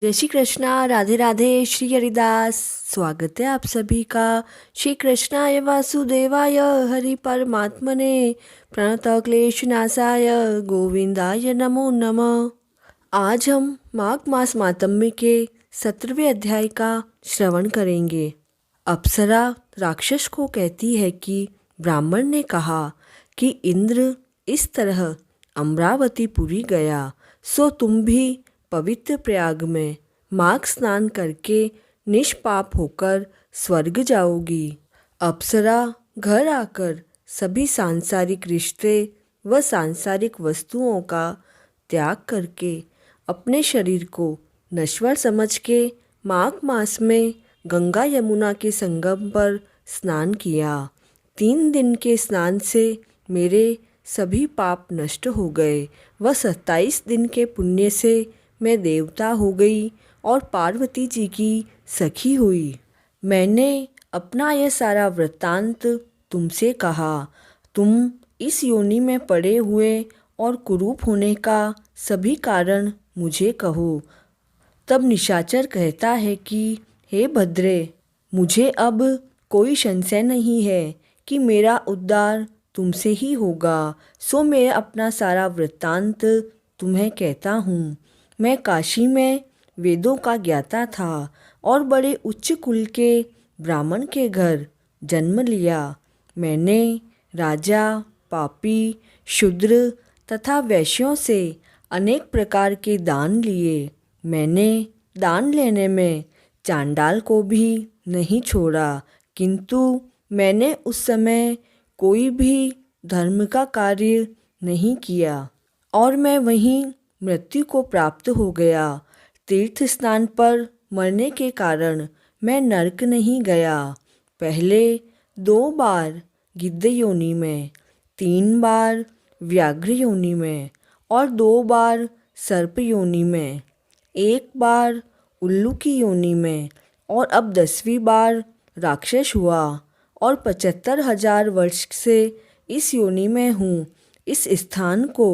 जय श्री कृष्णा। राधे राधे। श्री हरिदास। स्वागत है आप सभी का। श्री कृष्णाय वासुदेवाय हरि परमात्मने प्रणत क्लेश नाशाय गोविंदाय नमो नमः। आज हम माघ मास मातम्य के 17वें अध्याय का श्रवण करेंगे। अप्सरा राक्षस को कहती है कि ब्राह्मण ने कहा कि इंद्र इस तरह अमरावतीपुरी गया, सो तुम भी पवित्र प्रयाग में माघ स्नान करके निष्पाप होकर स्वर्ग जाओगी। अप्सरा घर आकर सभी सांसारिक रिश्ते व सांसारिक वस्तुओं का त्याग करके अपने शरीर को नश्वर समझ के माघ मास में गंगा यमुना के संगम पर स्नान किया। 3 दिन के स्नान से मेरे सभी पाप नष्ट हो गए व 27 दिन के पुण्य से मैं देवता हो गई और पार्वती जी की सखी हुई। मैंने अपना यह सारा वृत्तांत तुमसे कहा। तुम इस योनि में पड़े हुए और कुरूप होने का सभी कारण मुझे कहो। तब निशाचर कहता है कि हे भद्रे, मुझे अब कोई संशय नहीं है कि मेरा उद्धार तुमसे ही होगा, सो मैं अपना सारा वृत्तांत तुम्हें कहता हूँ। मैं काशी में वेदों का ज्ञाता था और बड़े उच्च कुल के ब्राह्मण के घर जन्म लिया। मैंने राजा, पापी, शूद्र तथा वैश्यों से अनेक प्रकार के दान लिए। मैंने दान लेने में चांडाल को भी नहीं छोड़ा, किंतु मैंने उस समय कोई भी धर्म का कार्य नहीं किया और मैं वहीं मृत्यु को प्राप्त हो गया। तीर्थ स्नान पर मरने के कारण मैं नरक नहीं गया। पहले 2 बार गिद्ध योनि में, 3 बार व्याघ्र योनि में और 2 बार सर्प योनि में, 1 बार उल्लू की योनि में और अब 10वीं बार राक्षस हुआ और 75,000 वर्ष से इस योनि में हूँ। इस स्थान को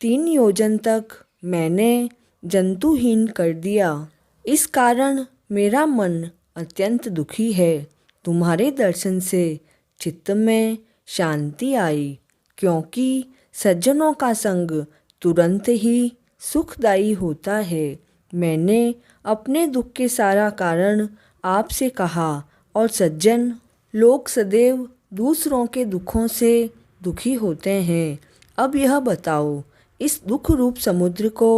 3 योजन तक मैंने जंतुहीन कर दिया। इस कारण मेरा मन अत्यंत दुखी है। तुम्हारे दर्शन से चित्त में शांति आई, क्योंकि सज्जनों का संग तुरंत ही सुखदायी होता है। मैंने अपने दुख के सारा कारण आपसे कहा और सज्जन लोग सदैव दूसरों के दुखों से दुखी होते हैं। अब यह बताओ, इस दुख रूप समुद्र को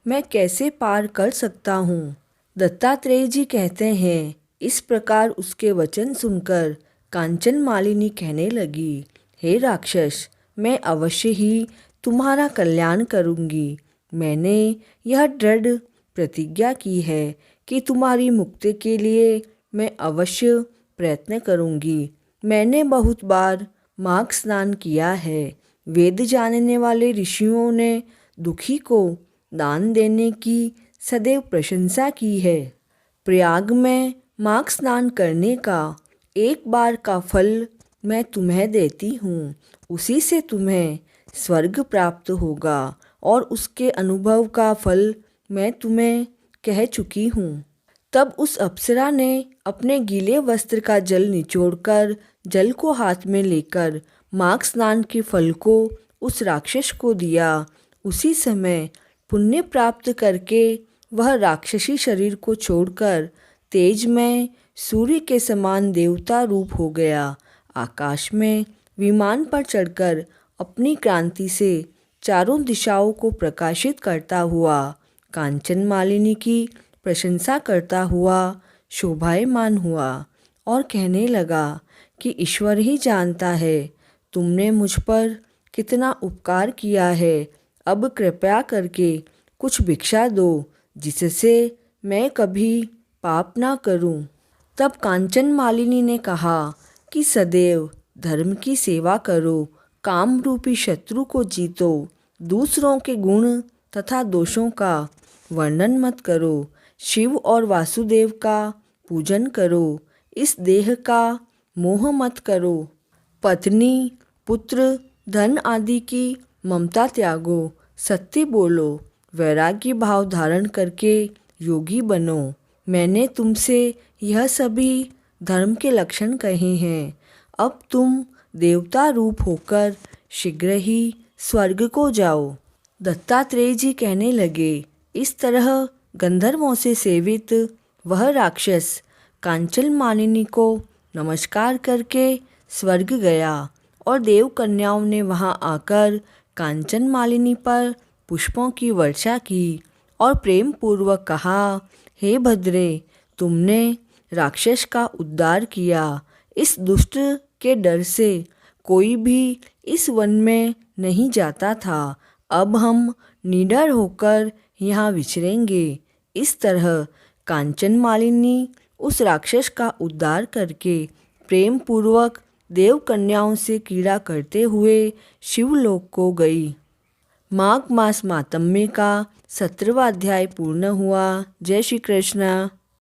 मैं कैसे पार कर सकता हूँ? दत्तात्रेय जी कहते हैं। इस प्रकार उसके वचन सुनकर कांचन मालिनी कहने लगी, हे राक्षस, मैं अवश्य ही तुम्हारा कल्याण करूँगी। मैंने यह दृढ़ प्रतिज्ञा की है कि तुम्हारी मुक्ति के लिए मैं अवश्य प्रयत्न करूँगी। मैंने बहुत बार माघ स्नान किया है। वेद जानने वाले ऋषियों ने दुखी को दान देने की सदैव प्रशंसा की है। प्रयाग में माघ स्नान करने का 1 बार का फल मैं तुम्हें देती हूँ। उसी से तुम्हें स्वर्ग प्राप्त होगा और उसके अनुभव का फल मैं तुम्हें कह चुकी हूँ। तब उस अप्सरा ने अपने गीले वस्त्र का जल निचोड़कर जल को हाथ में लेकर माघ स्नान के फल को उस राक्षस को दिया। उसी समय पुण्य प्राप्त करके वह राक्षसी शरीर को छोड़कर तेज में सूर्य के समान देवता रूप हो गया। आकाश में विमान पर चढ़कर अपनी क्रांति से चारों दिशाओं को प्रकाशित करता हुआ कांचन मालिनी की प्रशंसा करता हुआ शोभायमान हुआ और कहने लगा कि ईश्वर ही जानता है तुमने मुझ पर कितना उपकार किया है। अब कृपया करके कुछ भिक्षा दो, जिससे मैं कभी पाप ना करूं। तब कांचन मालिनी ने कहा कि सदैव धर्म की सेवा करो, काम रूपी शत्रु को जीतो, दूसरों के गुण तथा दोषों का वर्णन मत करो, शिव और वासुदेव का पूजन करो, इस देह का मोह मत करो, पत्नी, पुत्र, धन आदि की ममता त्यागो, सत्य बोलो, वैराग्य भाव धारण करके योगी बनो। मैंने तुमसे यह सभी धर्म के लक्षण कहे हैं। अब तुम देवता रूप होकर शीघ्र ही स्वर्ग को जाओ। दत्तात्रेय जी कहने लगे। इस तरह गंधर्वों से सेवित वह राक्षस कांचन मालिनी को नमस्कार करके स्वर्ग गया और देव कन्याओं ने वहां आकर कांचन मालिनी पर पुष्पों की वर्षा की और प्रेम पूर्वक कहा, हे भद्रे, तुमने राक्षस का उद्धार किया। इस दुष्ट के डर से कोई भी इस वन में नहीं जाता था। अब हम निडर होकर यहाँ विचरेंगे। इस तरह कांचन मालिनी उस राक्षस का उद्धार करके प्रेम पूर्वक देव कन्याओं से क्रीड़ा करते हुए शिवलोक को गई। माघ मास मातम्य का 17वां अध्याय पूर्ण हुआ। जय श्री कृष्ण।